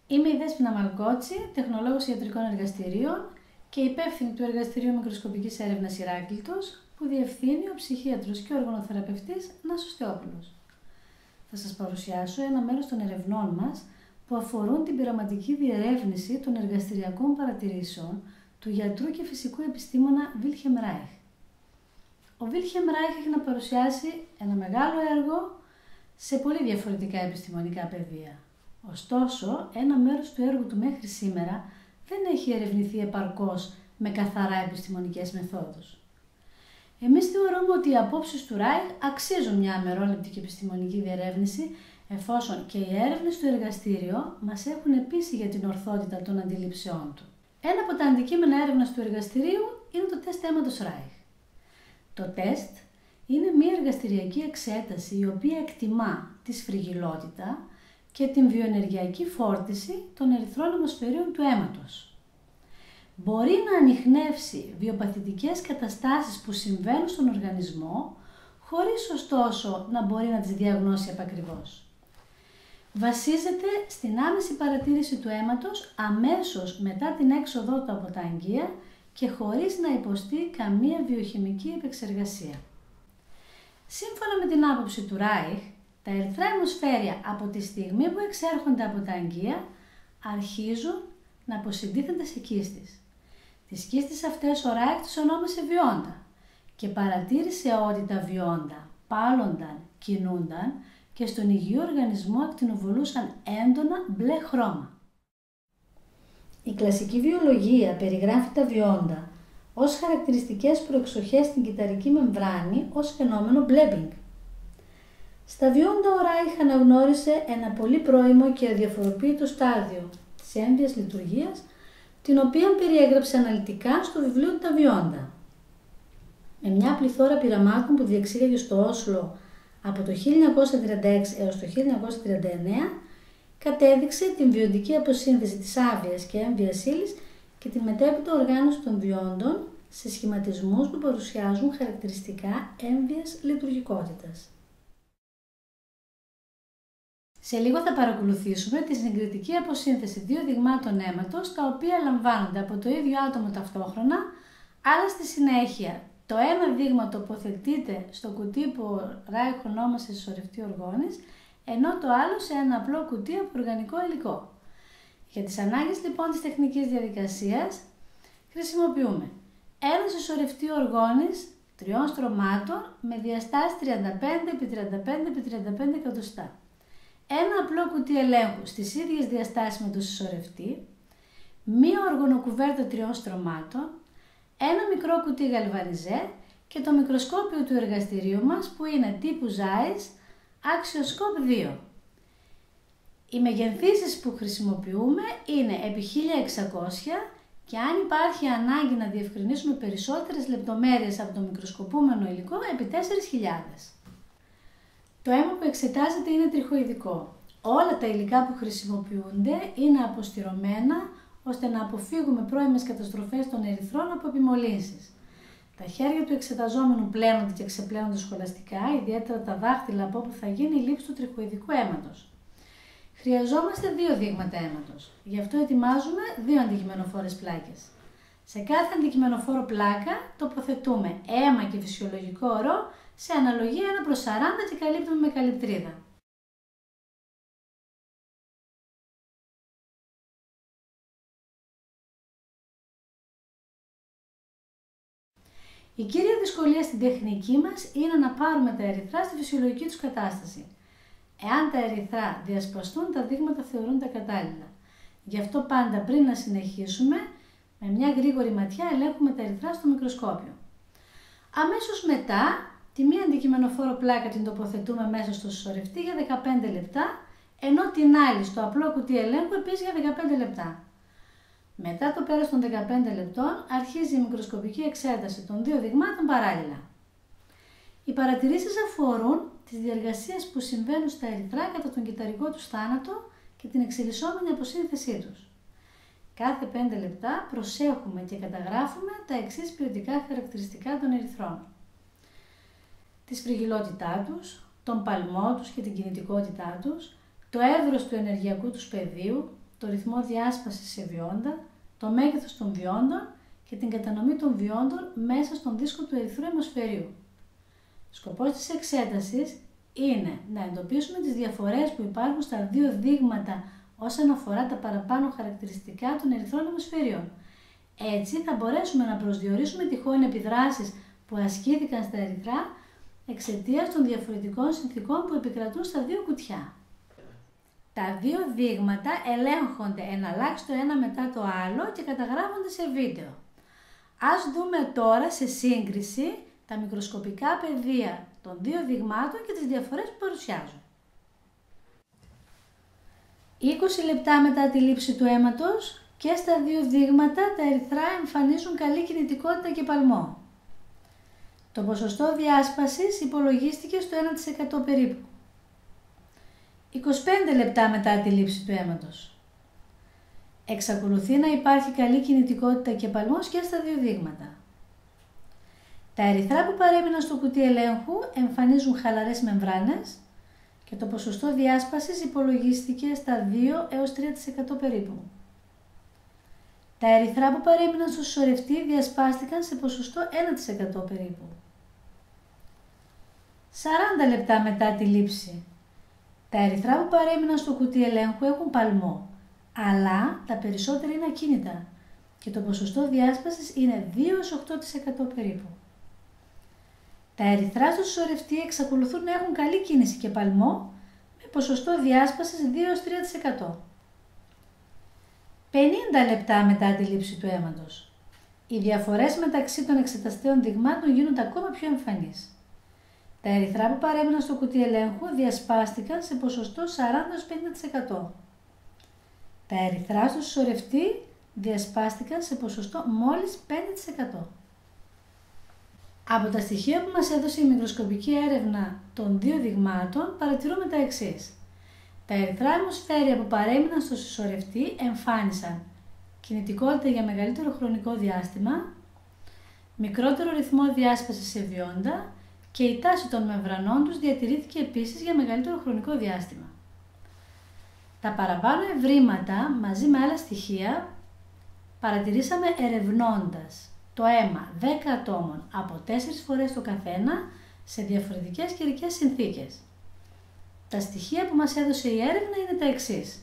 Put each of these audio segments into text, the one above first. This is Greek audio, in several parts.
Είμαι η Δέσποινα Μαλκότση, τεχνολόγος ιατρικών εργαστηρίων και υπεύθυνη του Εργαστηρίου Μικροσκοπικής Έρευνας Ηράκλειτος, που διευθύνει ο ψυχίατρος και οργανοθεραπευτής Νάσος Θεόπουλος. Θα σας παρουσιάσω ένα μέρος των ερευνών μας που αφορούν την πειραματική διερεύνηση των εργαστηριακών παρατηρήσεων του γιατρού και φυσικού επιστήμονα Βίλχεμ Ράιχ. Ο Βίλχεμ Ράιχ έχει να παρουσιάσει ένα μεγάλο έργο σε πολύ διαφορετικά επιστημονικά πεδία. Ωστόσο, ένα μέρος του έργου του μέχρι σήμερα δεν έχει ερευνηθεί επαρκώς με καθαρά επιστημονικές μεθόδους. Εμείς θεωρούμε ότι οι απόψεις του Ράιχ αξίζουν μια αμερόληπτη και επιστημονική διερεύνηση, εφόσον και οι έρευνες στο εργαστήριο μας έχουν πείσει για την ορθότητα των αντιλήψεών του. Ένα από τα αντικείμενα έρευνας του εργαστηρίου είναι το τεστ αίματος Ράιχ. Το τεστ είναι μια εργαστηριακή εξέταση η οποία εκτιμά τη σφριγιλότητα και την βιοενεργειακή φόρτιση των ερυθρών αιμοσφαιρίων του αίματος. Μπορεί να ανιχνεύσει βιοπαθητικές καταστάσεις που συμβαίνουν στον οργανισμό, χωρίς ωστόσο να μπορεί να τις διαγνώσει επακριβώς. Βασίζεται στην άμεση παρατήρηση του αίματος αμέσως μετά την έξοδό του από τα αγγεία και χωρίς να υποστεί καμία βιοχημική επεξεργασία. Σύμφωνα με την άποψη του Ράιχ, τα ερυθρά αιμοσφαίρια από τη στιγμή που εξέρχονται από τα αγγεία αρχίζουν να αποσυντίθενται σε κίστες. Τις κίστες αυτές ο Ράιχ τις ονόμασε βιόντα και παρατήρησε ότι τα βιόντα πάλονταν, κινούνταν και στον υγιή οργανισμό ακτινοβολούσαν έντονα μπλε χρώμα. Η κλασική βιολογία περιγράφει τα βιόντα ως χαρακτηριστικές προεξοχές στην κυταρική μεμβράνη ως φαινόμενο blebbing. Στα βιόντα ο Ράιχ αναγνώρισε ένα πολύ πρώιμο και αδιαφοροποίητο στάδιο της έμβιας λειτουργίας, την οποία περιέγραψε αναλυτικά στο βιβλίο του «Τα βιόντα». Με μια πληθώρα πειραμάτων που διεξήγαγε στο Όσλο από το 1936 έως το 1939, κατέδειξε την βιοντική αποσύνθεση της άβιας και έμβιας ύλης και τη μετέπειτα οργάνωση των βιόντων σε σχηματισμούς που παρουσιάζουν χαρακτηριστικά έμβιας λειτουργικότητας. Σε λίγο θα παρακολουθήσουμε τη συγκριτική αποσύνθεση δύο δειγμάτων αίματος, τα οποία λαμβάνονται από το ίδιο άτομο ταυτόχρονα, αλλά στη συνέχεια το ένα δείγμα τοποθετείται στο κουτί που ο Ράιχ ονόμασε συσσωρευτή οργόνης, ενώ το άλλο σε ένα απλό κουτί από οργανικό υλικό. Για τις ανάγκες λοιπόν της τεχνικής διαδικασίας χρησιμοποιούμε ένα συσσωρευτή οργόνης 3 στρωμάτων με διαστάσεις 35x35x35 εκατοστά. Ένα απλό κουτί ελέγχου στις ίδιες διαστάσεις με το συσσωρευτή, μία οργονοκουβέρτα 3 στρωμάτων, ένα μικρό κουτί γαλβανιζέ και το μικροσκόπιο του εργαστηρίου μας που είναι τύπου Zeiss Axioscope 2. Οι μεγενθήσεις που χρησιμοποιούμε είναι επί 1600 και αν υπάρχει ανάγκη να διευκρινίσουμε περισσότερες λεπτομέρειες από το μικροσκοπούμενο υλικό επί 4.000. Το αίμα που εξετάζεται είναι τριχοειδικό. Όλα τα υλικά που χρησιμοποιούνται είναι αποστηρωμένα ώστε να αποφύγουμε πρώιμες καταστροφές των ερυθρών από επιμολύνσεις. Τα χέρια του εξεταζόμενου πλένονται και ξεπλένονται σχολαστικά, ιδιαίτερα τα δάχτυλα από όπου θα γίνει η λήψη του τριχοειδικού αίματος. Χρειαζόμαστε 2 δείγματα αίματος, γι' αυτό ετοιμάζουμε 2 αντικειμενοφόρες πλάκες. Σε κάθε αντικειμενοφόρο πλάκα τοποθετούμε αίμα και φυσιολογικό ορό σε αναλογία 1:40 και καλύπτουμε με καλυπτρίδα. Η κύρια δυσκολία στην τεχνική μας είναι να πάρουμε τα ερυθρά στη φυσιολογική τους κατάσταση. Εάν τα ερυθρά διασπαστούν, τα δείγματα θεωρούνται κατάλληλα. Γι' αυτό πάντα πριν να συνεχίσουμε, με μια γρήγορη ματιά ελέγχουμε τα ερυθρά στο μικροσκόπιο. Αμέσως μετά, τη μία αντικειμενοφόρο πλάκα την τοποθετούμε μέσα στο συσσωρευτή για 15 λεπτά, ενώ την άλλη στο απλό κουτί ελέγχου επίσης για 15 λεπτά. Μετά το πέρας των 15 λεπτών αρχίζει η μικροσκοπική εξέταση των 2 δειγμάτων παράλληλα. Οι παρατηρήσεις αφορούν τις διεργασίες που συμβαίνουν στα ερυθρά κατά τον κυταρικό τους θάνατο και την εξελισσόμενη αποσύνθεσή τους. Κάθε 5 λεπτά προσέχουμε και καταγράφουμε τα εξής ποιοτικά χαρακτηριστικά των ερυθρών: τη σφριγιλότητά τους, τον παλμό τους και την κινητικότητά τους, το εύρος του ενεργειακού τους πεδίου, το ρυθμό διάσπασης σε βιόντα, το μέγεθος των βιόντων και την κατανομή των βιόντων μέσα στον δίσκο του ερυθρού αιμοσφαιρίου. Σκοπός της εξέτασης είναι να εντοπίσουμε τις διαφορές που υπάρχουν στα δύο δείγματα όσον αφορά τα παραπάνω χαρακτηριστικά των ερυθρών αιμοσφαιρίων. Έτσι θα μπορέσουμε να προσδιορίσουμε τυχόν επιδράσεις που ασκήθηκαν στα ερυθρά εξαιτίας των διαφορετικών συνθηκών που επικρατούν στα δύο κουτιά. Τα δύο δείγματα ελέγχονται εναλλάξ το ένα μετά το άλλο και καταγράφονται σε βίντεο. Ας δούμε τώρα σε σύγκριση τα μικροσκοπικά πεδία των δύο δειγμάτων και τις διαφορές που παρουσιάζουν. 20 λεπτά μετά τη λήψη του αίματος και στα δύο δείγματα τα ερυθρά εμφανίζουν καλή κινητικότητα και παλμό. Το ποσοστό διάσπασης υπολογίστηκε στο 1% περίπου. 25 λεπτά μετά τη λήψη του αίματος. Εξακολουθεί να υπάρχει καλή κινητικότητα και παλμός και στα δύο δείγματα. Τα ερυθρά που παρέμειναν στο κουτί ελέγχου εμφανίζουν χαλαρές μεμβράνες και το ποσοστό διάσπασης υπολογίστηκε στα 2 έως 3% περίπου. Τα ερυθρά που παρέμειναν στο συσσωρευτή διασπάστηκαν σε ποσοστό 1% περίπου. 40 λεπτά μετά τη λήψη. Τα ερυθρά που παρέμειναν στο κουτί ελέγχου έχουν παλμό, αλλά τα περισσότερα είναι ακίνητα και το ποσοστό διάσπασης είναι 2 έως 8% περίπου. Τα ερυθρά στο συσσωρευτή εξακολουθούν να έχουν καλή κίνηση και παλμό με ποσοστό διάσπασης 2 έως 3%. 50 λεπτά μετά τη λήψη του αίματος. Οι διαφορές μεταξύ των εξεταστέων δειγμάτων γίνονται ακόμα πιο εμφανείς. Τα ερυθρά που παρέμειναν στο κουτί ελέγχου διασπάστηκαν σε ποσοστό 40-50%. Τα ερυθρά στο συσσωρευτή διασπάστηκαν σε ποσοστό μόλις 5%. Από τα στοιχεία που μας έδωσε η μικροσκοπική έρευνα των δύο δειγμάτων παρατηρούμε τα εξής. Τα ερυθρά αιμοσφαίρια που παρέμειναν στο συσσωρευτή εμφάνισαν κινητικότητα για μεγαλύτερο χρονικό διάστημα, μικρότερο ρυθμό διάσπασης σε βιόντα και η τάση των μεμβρανών τους διατηρήθηκε επίσης για μεγαλύτερο χρονικό διάστημα. Τα παραπάνω ευρήματα μαζί με άλλα στοιχεία παρατηρήσαμε ερευνώντας το αίμα 10 ατόμων από 4 φορές το καθένα σε διαφορετικές καιρικές συνθήκες. Τα στοιχεία που μας έδωσε η έρευνα είναι τα εξής.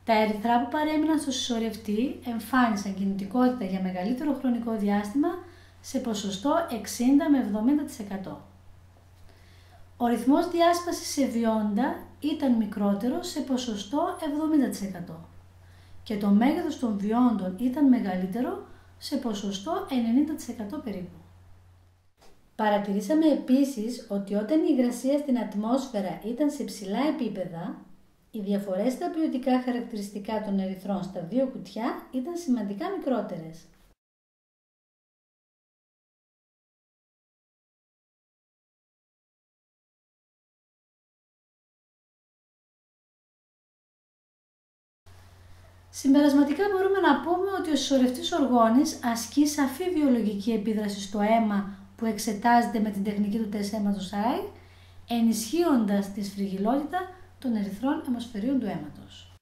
Τα ερυθρά που παρέμειναν στο συσσωρευτή εμφάνισαν κινητικότητα για μεγαλύτερο χρονικό διάστημα σε ποσοστό 60 με 70%. Ο ρυθμός διάσπασης σε βιόντα ήταν μικρότερο σε ποσοστό 70% και το μέγεθος των βιόντων ήταν μεγαλύτερο σε ποσοστό 90% περίπου. Παρατηρήσαμε επίσης ότι όταν η υγρασία στην ατμόσφαιρα ήταν σε ψηλά επίπεδα, οι διαφορές στα ποιοτικά χαρακτηριστικά των ερυθρών στα δύο κουτιά ήταν σημαντικά μικρότερες. Συμπερασματικά μπορούμε να πούμε ότι ο συσσωρευτής οργώνης ασκεί σαφή βιολογική επίδραση στο αίμα που εξετάζεται με την τεχνική του τεστ αίματος ΆΙ, ενισχύοντας τη σφριγιλότητα των ερυθρών αιμοσφαιρίων του αίματος.